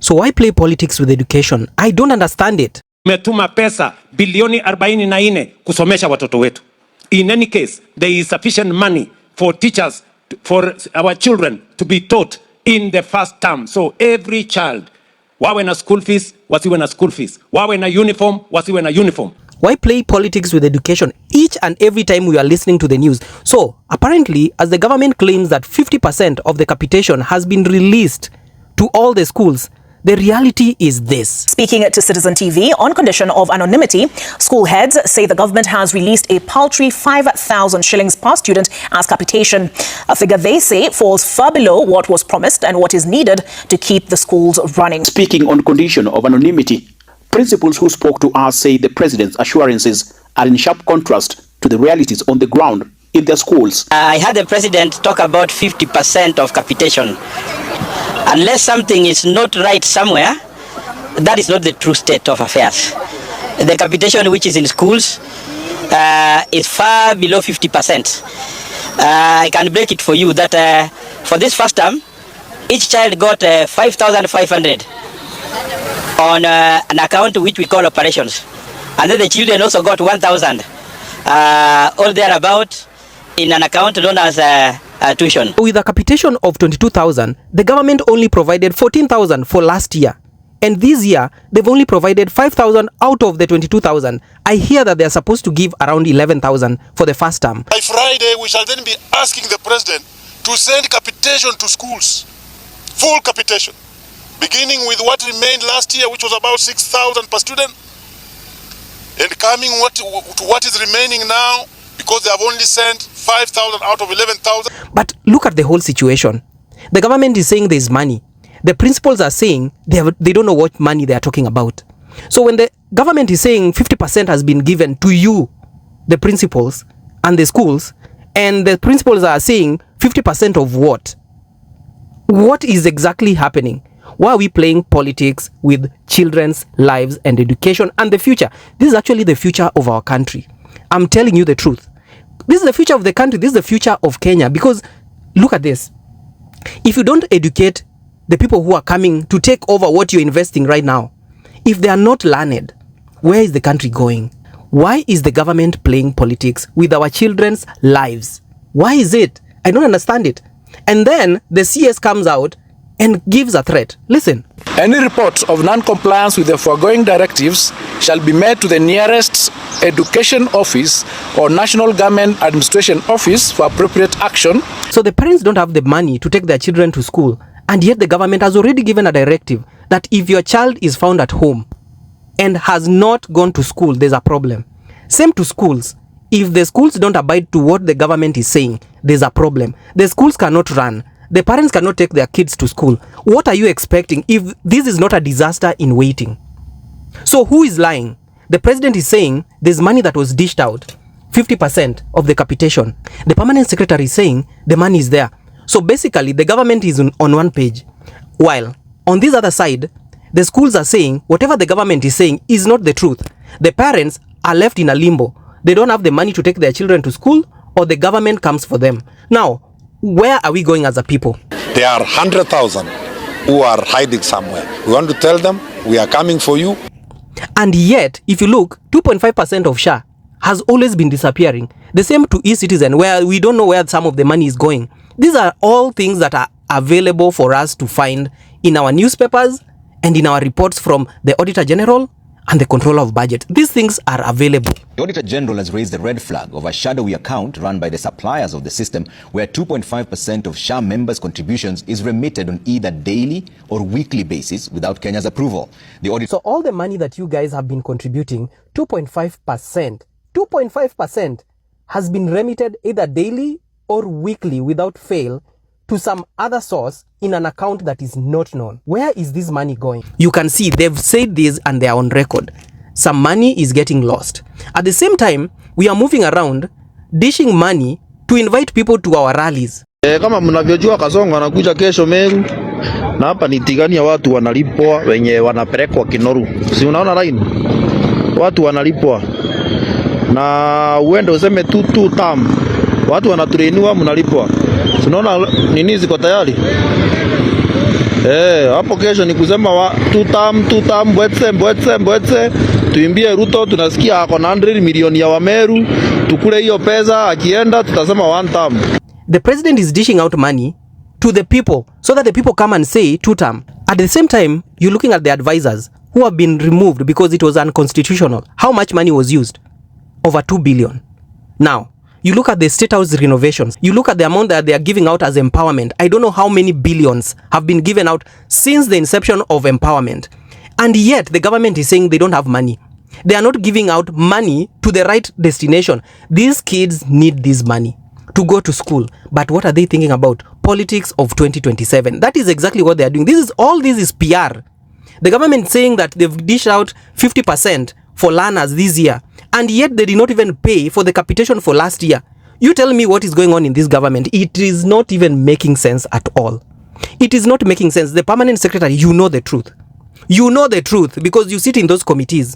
So why play politics with education? I don't understand it. Umetuma pesa bilioni 44 kusomesha watoto wetu. In any case, there is sufficient money for teachers, for our children to be taught in the first term. So every child, wawe na school fees, wasiwe na school fees. Wawe na uniform, wasiwe na uniform. Why play politics with education each and every time we are listening to the news? So apparently, as the government claims that 50% of the capitation has been released to all the schools, the reality is this. Speaking to Citizen TV on condition of anonymity, school heads say the government has released a paltry 5,000 shillings per student as capitation, a figure they say falls far below what was promised and what is needed to keep the schools running. Speaking on condition of anonymity, principals who spoke to us say the president's assurances are in sharp contrast to the realities on the ground in their schools. I heard the president talk about 50% of capitation. Unless something is not right somewhere, that is not the true state of affairs. The capitation which is in schools is far below 50%. I can break it for you that for this first term, each child got 5,500 on an account which we call operations. And then the children also got 1,000, all thereabout, in an account known as tuition. With a capitation of 22,000, the government only provided 14,000 for last year. And this year, they've only provided 5,000 out of the 22,000. I hear that they're supposed to give around 11,000 for the first term. By Friday, we shall then be asking the president to send capitation to schools. Full capitation. Beginning with what remained last year, which was about 6,000 per student. And coming to what is remaining now, because they have only sent 5,000 out of 11,000. But look at the whole situation. The government is saying there's money. The principals are saying they don't know what money they are talking about. So when the government is saying 50% has been given to you, the principals and the schools, and the principals are saying 50% of what? What is exactly happening? Why are we playing politics with children's lives and education and the future? This is actually the future of our country. I'm telling you the truth. This is the future of the country. This is the future of Kenya. Because look at this. If you don't educate the people who are coming to take over what you're investing right now, if they are not learned, where is the country going? Why is the government playing politics with our children's lives? Why is it? I don't understand it. And then the CS comes out and gives a threat. Listen. Any report of non-compliance with the foregoing directives shall be made to the nearest education office or national government administration office for appropriate action. So the parents don't have the money to take their children to school, and yet the government has already given a directive that if your child is found at home and has not gone to school, there's a problem. Same to schools. If the schools don't abide to what the government is saying, there's a problem. The schools cannot run. The parents cannot take their kids to school. What are you expecting if this is not a disaster in waiting? So who is lying? The president is saying there's money that was dished out, 50% of the capitation. The permanent secretary is saying the money is there. So basically the government is on one page, while on this other side, the schools are saying whatever the government is saying is not the truth. The parents are left in a limbo. They don't have the money to take their children to school, or the government comes for them. Now, where are we going as a people? There are 100,000 who are hiding somewhere. We want to tell them we are coming for you. And yet, if you look, 2.5% of SHA has always been disappearing. The same to e-citizen, where we don't know where some of the money is going. These are all things that are available for us to find in our newspapers and in our reports from the Auditor General and the Controller of Budget. These things are available. The Auditor General has raised the red flag of a shadowy account run by the suppliers of the system, where 2.5% of SHA members' contributions is remitted on either daily or weekly basis without Kenya's approval. So all the money that you guys have been contributing, 2.5% has been remitted either daily or weekly without fail to some other source in an account that is not known. Where is this money going? You can see they've said this and they are on record. Some money is getting lost. At the same time, we are moving around dishing money to invite people to our rallies. Kama mnavyojua Kasongo anakuja kesho Meru, na hapa ni Tigania watu wanalipwa wenye wanapelekwa Kinoru. Si unaona line? Watu wanalipwa. Na uende useme tu tam. Watu wanatrainiwa mnalipwa. Unaona nini ziko tayari? Hapo kesho ni kusema tutam mbwetse tuimbie Ruto, tunasikia ako na 100 milioni ya Wameru, tukule hiyo pesa, akienda tutasema one term. The president is dishing out money to the people so that the people come and say two term. At the same time, you're looking at the advisors who have been removed because it was unconstitutional. How much money was used? Over 2 billion. Now, you look at the state house renovations. You look at the amount that they are giving out as empowerment. I don't know how many billions have been given out since the inception of empowerment. And yet, the government is saying they don't have money. They are not giving out money to the right destination. These kids need this money to go to school. But what are they thinking about? Politics of 2027. That is exactly what they are doing. This is PR. The government saying that they've dished out 50% for learners this year, and yet they did not even pay for the capitation for last year. You tell me what is going on in this government. It is not even making sense at all. It is not making sense. The permanent secretary, you know the truth. You know the truth because you sit in those committees.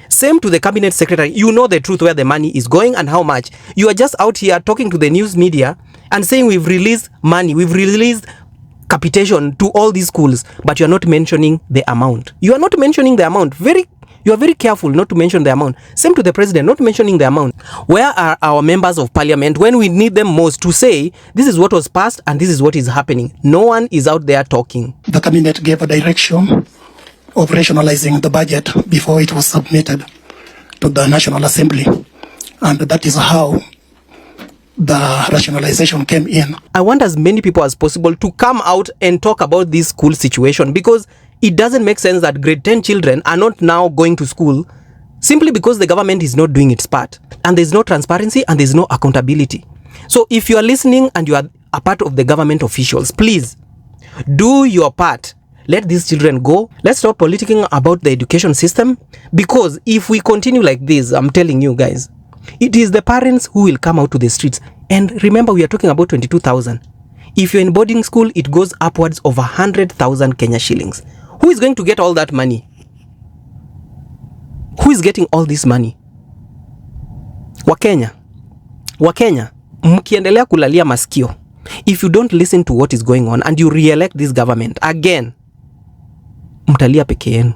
Same to the cabinet secretary, you know the truth where the money is going and how much. You are just out here talking to the news media and saying we've released money, we've released capitation to all these schools, but you are not mentioning the amount. You are not mentioning the amount. You are very careful not to mention the amount. Same to the president, not mentioning the amount. Where are our members of parliament when we need them most to say this is what was passed and this is what is happening? No one is out there talking. The cabinet gave a direction of rationalizing the budget before it was submitted to the National Assembly, and that is how the rationalization came in. I want as many people as possible to come out and talk about this school situation, because it doesn't make sense that grade 10 children are not now going to school simply because the government is not doing its part, and there's no transparency and there's no accountability. So if you are listening and you are a part of the government officials, please do your part. Let these children go. Let's stop politicking about the education system, because if we continue like this, I'm telling you guys, it is the parents who will come out to the streets. And remember, we are talking about 22,000. If you're in boarding school, it goes upwards of 100,000 Kenya shillings. Who is going to get all that money? Who is getting all this money? Wakenya, mkiendelea kulalia masikio, if you don't listen to what is going on and you re-elect this government again, mtalia peke yenu.